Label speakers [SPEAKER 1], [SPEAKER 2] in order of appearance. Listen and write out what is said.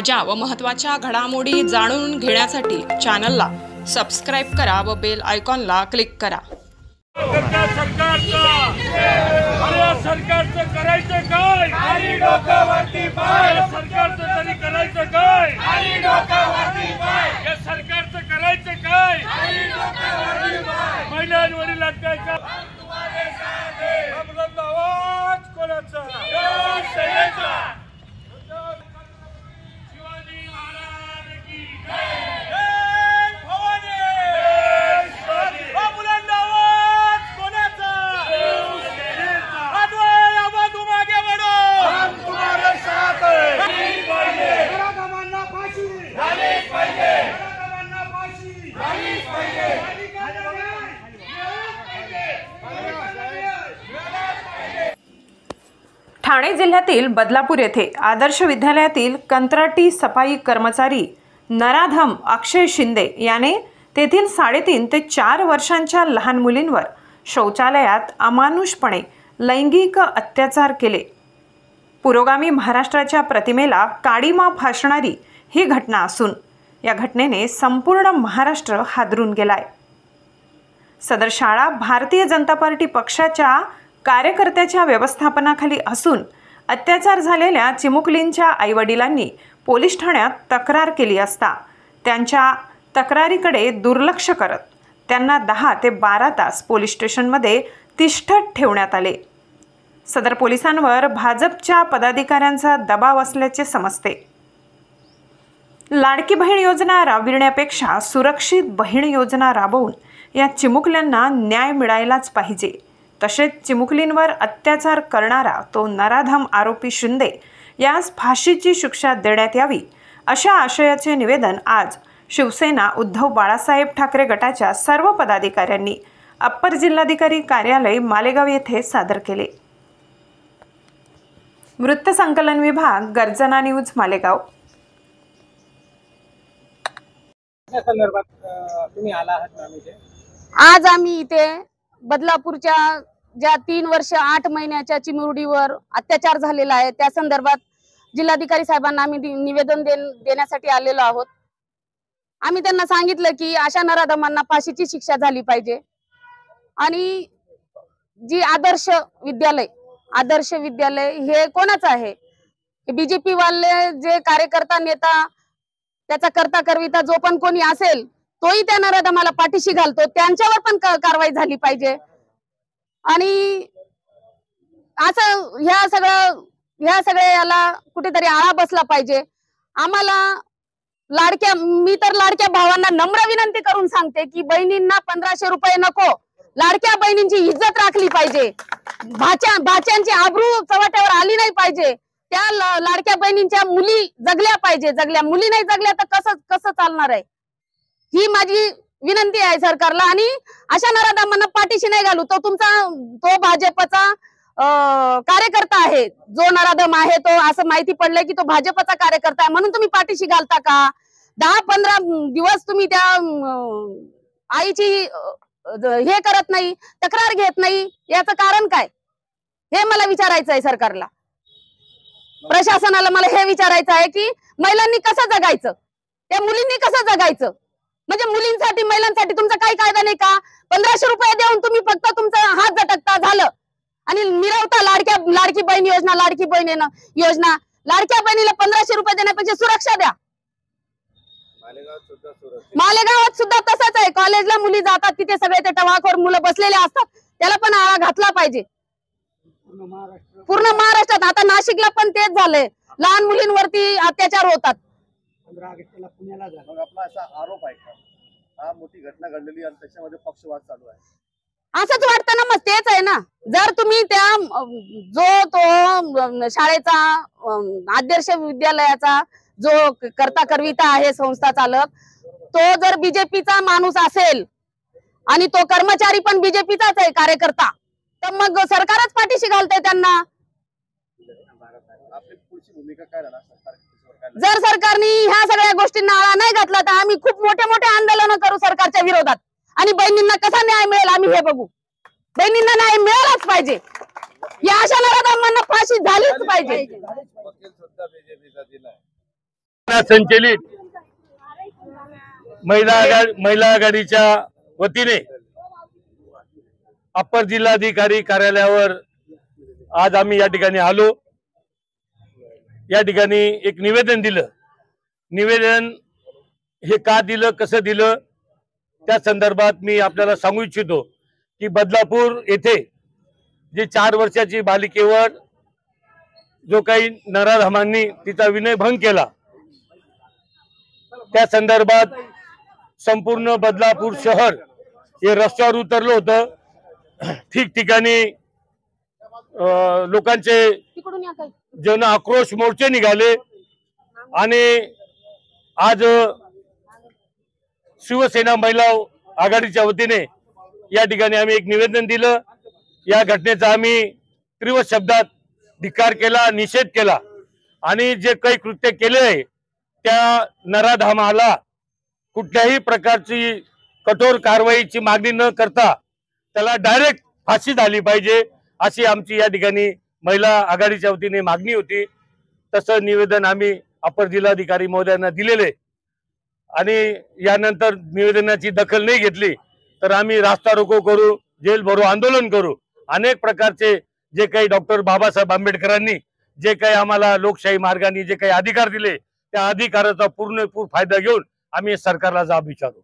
[SPEAKER 1] ताज्या व महत्त्वाच्या घडामोडी जाणून घेण्यासाठी चॅनलला सबस्क्राइब करा व बेल आयकॉनला क्लिक करा।
[SPEAKER 2] सरकारचं करायचं काय आणि डोकावरती पाय, सरकारचं तरी करायचं काय आणि डोकावरती पाय, या सरकारचं करायचं काय आणि डोकावरती पाय, महिलांवरील अत्याचार आपला आवाज कोणाचा, सेनेचा। शिवाजी महाराज की जय, जय भवानी, जय शिवाजी। बुलंद आवाज कोणाचा, सेनेचा। आवाज मागे बढ़ो, हम तुम्हारे साथ हैं। नराधमांना फाशी झालीच पाहिजे, नराधमांना फाशी झालीच पाहिजे।
[SPEAKER 1] ठाणे जिल्ह्यातील बदलापूर येथे आदर्श विद्यालयातील कंत्राटी सफाई कर्मचारी नराधम अक्षय शिंदे याने तेथील 3.5 ते 4 वर्षांच्या लहान मुलींवर शौचालयात अमानुषपणे लैंगिक अत्याचार केले। पुरोगामी महाराष्ट्राच्या प्रतिमेला काळीमा फासणारी ही घटना असून या घटनेने संपूर्ण महाराष्ट्र हादरून गेलाय। सदर शाळा भारतीय जनता पार्टी पक्षाच्या कार्यकर्त्याच्या व्यवस्थापनाखाली असून अत्याचार झालेल्या चिमुकलींच्या आईवडिलांनी पोलीस ठाण्यात तक्रार केली असता त्यांच्या तक्रारीकडे दुर्लक्ष करत त्यांना 10 ते 12 तास पोलीस स्टेशनमध्ये तिष्ठत ठेवण्यात आले। सदर पोलिसांवर भाजपच्या पदाधिकाऱ्यांचा दबाव असल्याचे समजते। लाडकी बहीण योजना राबविण्यापेक्षा सुरक्षित बहीण योजना राबवून या चिमुकल्यांना न्याय मिळायलाच पाहिजे। तसेच चिमुकलींवर अत्याचार करणारा तो नराधम आरोपी शिंदे यास फाशीची शिक्षा देण्यात यावी अशा आशयाचे निवेदन आज शिवसेना उद्धव बाळासाहेब ठाकरे गटाच्या सर्व पदाधिकाऱ्यांनी अप्पर जिल्हाधिकारी कार्यालय मालेगाव येथे सादर केले। वृत्तसंकलन विभाग, गर्जना न्यूज, मालेगाव।
[SPEAKER 3] तुम्ही आला आहात
[SPEAKER 4] आज आम्ही इथे बदलापूरच्या ज्या 3 वर्ष 8 महिन्याच्या चिमुरडीवर अत्याचार झालेला आहे त्या संदर्भात जिल्हाधिकारी साहेबांना आम्ही निवेदन देण्यासाठी आलेलो आहोत। आम्ही त्यांना सांगितलं की अशा नराधमांना फाशीची शिक्षा झाली पाहिजे आणि जी आदर्श विद्यालय हे कोणाचं आहे? बीजेपी वाले जे कार्यकर्ता नेता त्याचा करता करविता जो पण कोणी असेल तोही त्या नराधमाला पाठीशी घालतो, त्यांच्यावर पण कारवाई झाली पाहिजे। आणि असं ह्या सगळ्याला कुठेतरी आळा बसला पाहिजे। आम्हाला मी तर लाडक्या भावांना नम्र विनंती करून सांगते की बहिणींना 1500 रुपये नको, लाडक्या बहिणींची इज्जत राखली पाहिजे, भाच्यांची आबरू चव्हाट्यावर आली नाही पाहिजे। त्या लाडक्या बहिणींच्या मुली जगल्या पाहिजे, मुली नाही जगल्या तर कसं चालणार आहे? ही माझी विनंती आहे सरकारला। आणि अशा नराधमांना पाठीशी नाही घालू। तो भाजपचा कार्यकर्ता आहे, जो नराधम आहे तो असं माहिती पडलंय की तो भाजपचा कार्यकर्ता आहे म्हणून तुम्ही पाठीशी घालता का? 10-15 दिवस तुम्ही त्या आईची हे करत नाही, तक्रार घेत नाही, याचं कारण काय? हे मला विचारायचं आहे सरकारला, प्रशासनाला। मला हे विचारायचं आहे की महिलांनी कसं जगायचं, त्या मुलींनी कसं जगायचं? म्हणजे मुलींसाठी महिलांसाठी तुमचा काही कायदा नाही का? 1500 रुपये देऊन तुम्ही फक्त तुमचा हात झटकता झालं आणि मिरवता लाडकी बहीण योजना, लाडकी बहीण योजना। लाडक्या बहिणीला 1500 रुपये देण्यापेक्षा सुरक्षा द्या। मालेगावात सुद्धा तसंच आहे, कॉलेजला मुली जातात तिथे सगळे ते टवाखोर मुलं बसलेले असतात, त्याला पण आळा घातला पाहिजे पूर्ण महाराष्ट्रात। आता नाशिकला पण तेच झालंय, लहान मुलींवरती अत्याचार होतात।
[SPEAKER 3] 15 ऑगस्टला पुण्याला झालं। आपला असा आरोप आहे का हा मोठी घटना घडलेली आणि त्याच्यामध्ये पक्षवाद चालू आहे
[SPEAKER 4] असंच वाटतं ना? मग तेच आहे ना, जर तुम्ही त्या तो शाळेचा आदर्श विद्यालयाचा जो करता करविता आहे संस्था चालक, तो जर बीजेपीचा माणूस असेल आणि तो कर्मचारी पण बीजेपीचाच आहे कार्यकर्ता, तर मग सरकारच पाठीशी घालतंय त्यांना।
[SPEAKER 3] आपली पुढची भूमिका काय राहणार सरकार?
[SPEAKER 4] जर सरकारने ह्या सगळ्या गोष्टींना आळा नाही घातला तर आम्ही खूप मोठे आंदोलन करू सरकारच्या विरोधात आणि बहिणींना कसा न्याय मिळेल आम्ही हे बघू। बहिणींना न्याय मिळालाच पाहिजे, या अशा नराधमांना फाशी झालीच पाहिजे।
[SPEAKER 2] संचलित महिला आघाडीच्या वतीने अप्पर जिल्हाधिकारी कार्यालयावर आज आम्ही या ठिकाणी आलो। या ठिकाणी एक निवेदन दिलं। निवेदन हे का दिलं, कसं दिलं, त्या संदर्भात मी आपल्याला सांगू इच्छितो की बदलापूर येथे जे 4 वर्षाची बालिकेवर जो काही नराधमांनी तिचा विनयभंग केला, त्या संदर्भात संपूर्ण बदलापूर शहर हे रस्त्यावर उतरलं होतं। ठिकठिकाणी लोकांचे जन आक्रोश मोर्चे निघाले आणि आज शिवसेना महिला आघाडीच्या वतीने या ठिकाणी आम्ही एक निवेदन दिलं। या घटनेचा आम्ही तीव्र शब्दात धिक्कार केला, निषेध केला आणि जे काही कृत्य केले त्या नराधमाला कुठल्याही प्रकारची कठोर कारवाईची मागणी न करता त्याला डायरेक्ट फाशी झाली पाहिजे अशी आमची या ठिकाणी महिला आघाडीच्या वतीने मागणी होती। तसं निवेदन आम्ही अपर जिल्हाधिकारी महोदयांना दिलेले आणि यानंतर निवेदनाची दखल नाही घेतली तर आम्ही रास्ता रोको करू, जेल भरो आंदोलन करू। अनेक प्रकारचे जे काही डॉक्टर बाबासाहेब आंबेडकरांनी जे काही आम्हाला लोकशाही मार्गाने जे काही अधिकार दिले त्या अधिकाराचा पूर्ण फायदा घेऊन आम्ही सरकारला जाब विचारू।